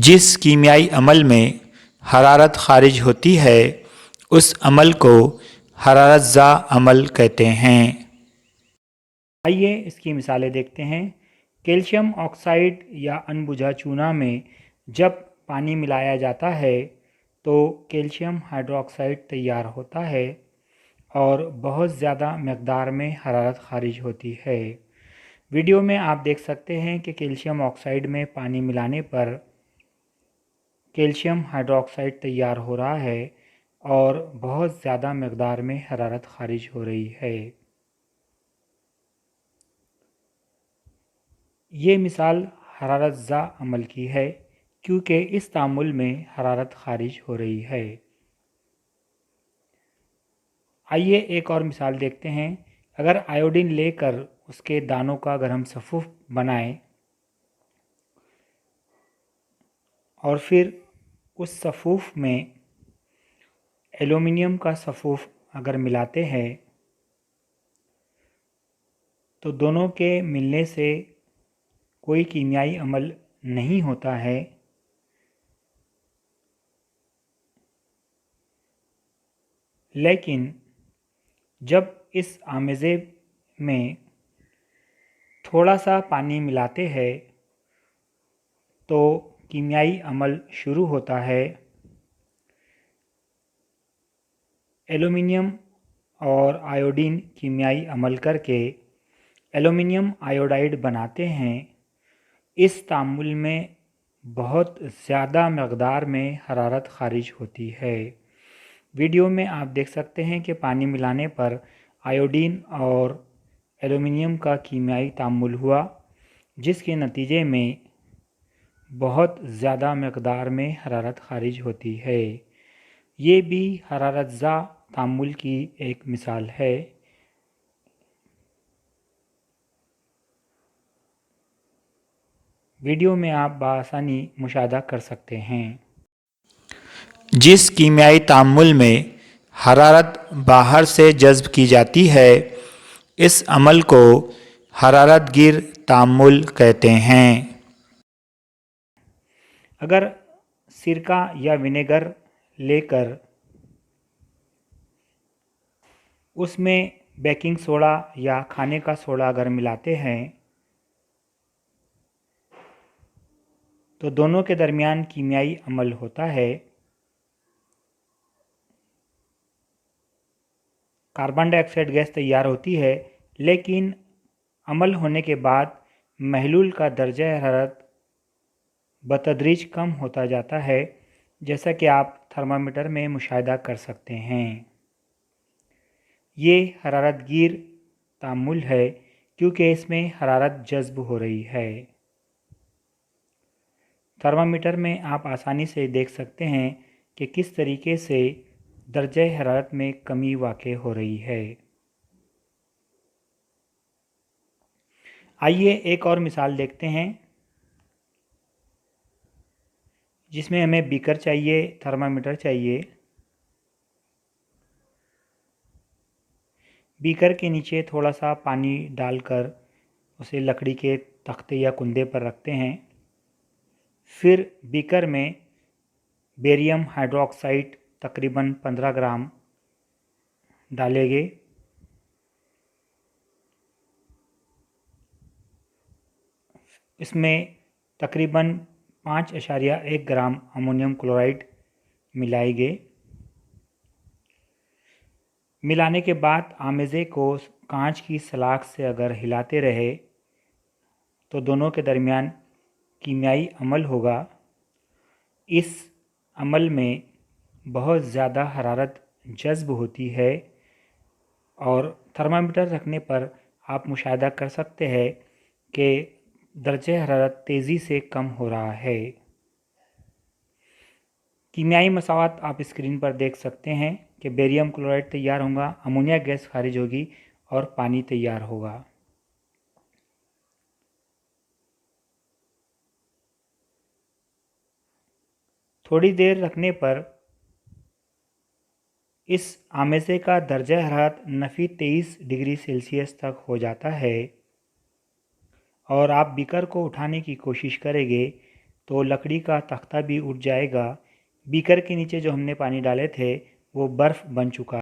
जिस कीमियाई अमल में हरारत खारिज होती है उस अमल को हरारतज़ा अमल कहते हैं। आइए इसकी मिसालें देखते हैं। कैल्शियम ऑक्साइड या अनबुझा चूना में जब पानी मिलाया जाता है तो कैल्शियम हाइड्रोक्साइड तैयार होता है और बहुत ज़्यादा मकदार में हरारत खारिज होती है। वीडियो में आप देख सकते हैं कि कैल्शियम ऑक्साइड में पानी मिलाने पर कैल्शियम हाइड्रोक्साइड तैयार हो रहा है और बहुत ज़्यादा मकदार में हरारत खारिज हो रही है। ये मिसाल हरारतज़ा अमल की है क्योंकि इस तामुल में हरारत खारिज हो रही है। आइए एक और मिसाल देखते हैं। अगर आयोडीन लेकर उसके दानों का अगर हम सफ़ूफ बनाएं और फिर उस सफ़ूफ में एल्युमिनियम का सफ़ूफ अगर मिलाते हैं तो दोनों के मिलने से कोई कीमियाई अमल नहीं होता है, लेकिन जब इस आमेज़े में थोड़ा सा पानी मिलाते हैं तो कीमियाई अमल शुरू होता है। एल्युमिनियम और आयोडीन कीमियाई अमल करके एल्युमिनियम आयोडाइड बनाते हैं। इस तामुल में बहुत ज़्यादा मकदार में हरारत खारिज होती है। वीडियो में आप देख सकते हैं कि पानी मिलाने पर आयोडीन और एल्युमिनियम का कीमियाई तामुल हुआ, जिसके नतीजे में बहुत ज़्यादा मकदार में हरारत खारिज होती है। ये भी हरारतज़ा तामुल की एक मिसाल है। वीडियो में आप बआसानी मुशाहदा कर सकते हैं। जिस कीमियाई तामुल में हरारत बाहर से जज़्ब की जाती है इस अमल को हरारत गिर तामुल कहते हैं। अगर सिरका या विनेगर लेकर उसमें बेकिंग सोडा या खाने का सोडा अगर मिलाते हैं तो दोनों के दरमियान कीमियाई अमल होता है। कार्बन डाइऑक्साइड गैस तैयार होती है, लेकिन अमल होने के बाद महलूल का दर्जा हरारत बतदरीज कम होता जाता है, जैसा कि आप थर्मामीटर में मुशाहिदा कर सकते हैं। ये हरारतगीर तामुल है क्योंकि इसमें हरारत जज्ब हो रही है। थर्मामीटर में आप आसानी से देख सकते हैं कि किस तरीके से दर्जा हरारत में कमी वाक़ई हो रही है। आइए एक और मिसाल देखते हैं जिसमें हमें बीकर चाहिए, थर्मामीटर चाहिए। बीकर के नीचे थोड़ा सा पानी डालकर उसे लकड़ी के तख्ते या कुंदे पर रखते हैं। फिर बीकर में बेरियम हाइड्रोक्साइड तकरीबन 15 ग्राम डालेंगे। इसमें तकरीबन 5.1 ग्राम अमोनियम क्लोराइड मिलाएंगे। मिलाने के बाद आमेज़े को कांच की सलाख से अगर हिलाते रहे तो दोनों के दरमियान कीमियाई अमल होगा। इस अमल में बहुत ज़्यादा हरारत जज्ब होती है और थर्मामीटर रखने पर आप मुशाहिदा कर सकते हैं कि दर्जे हरारत तेज़ी से कम हो रहा है। कीमियाई मसावात आप स्क्रीन पर देख सकते हैं कि बेरियम क्लोराइड तैयार होगा, अमोनिया गैस खारिज होगी और पानी तैयार होगा। थोड़ी देर रखने पर इस आमेज़े का दर्जा हरारत नफ़ी 23 डिग्री सेल्सियस तक हो जाता है और आप बीकर को उठाने की कोशिश करेंगे तो लकड़ी का तख्ता भी उठ जाएगा। बीकर के नीचे जो हमने पानी डाले थे वो बर्फ़ बन चुका।